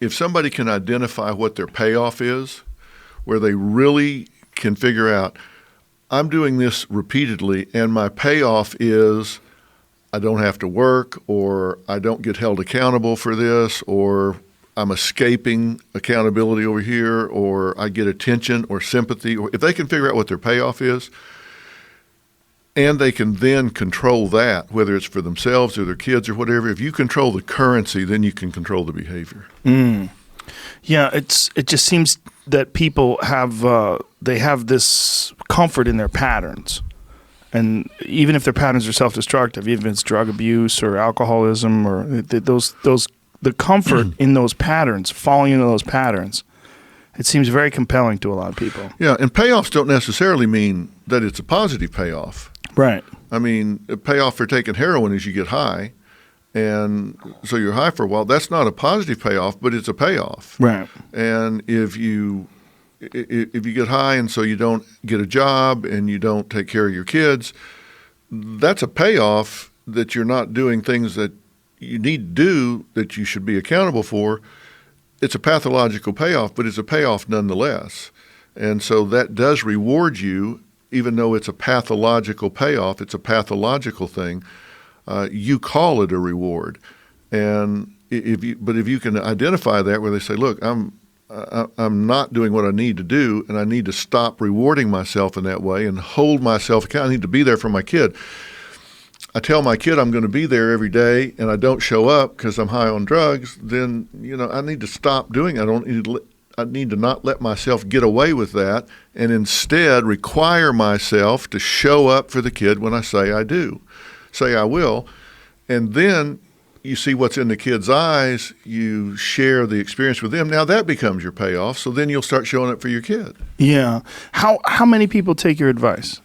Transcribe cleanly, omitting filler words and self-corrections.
if somebody can identify what their payoff is, where they really can figure out, I'm doing this repeatedly and my payoff is I don't have to work, or I don't get held accountable for this, or I'm escaping accountability over here, or I get attention or sympathy, or if they can figure out what their payoff is, and they can then control that, whether it's for themselves or their kids or whatever. If you control the currency, then you can control the behavior. Yeah, it just seems that people have they have this comfort in their patterns, and even if their patterns are self-destructive, even if it's drug abuse or alcoholism or the comfort in those patterns, falling into those patterns, it seems very compelling to a lot of people. Yeah, and payoffs don't necessarily mean that it's a positive payoff. Right. I mean, a payoff for taking heroin is you get high, and so you're high for a while. That's not a positive payoff, but it's a payoff. Right. And if you get high and so you don't get a job and you don't take care of your kids, that's a payoff that you're not doing things that you need to do that you should be accountable for. It's a pathological payoff, but it's a payoff nonetheless. And so that does reward you, even though it's a pathological payoff. It's a pathological thing. You call it a reward. And if you can identify that, where they say, look, I'm not doing what I need to do, and I need to stop rewarding myself in that way and hold myself accountable. I need to be there for my kid. I tell my kid I'm going to be there every day, and I don't show up because I'm high on drugs, then I need to stop doing it. I need to not let myself get away with that, and instead require myself to show up for the kid when I say I will. And then you see what's in the kid's eyes, you share the experience with them. Now that becomes your payoff, so then you'll start showing up for your kid. Yeah. How many people take your advice?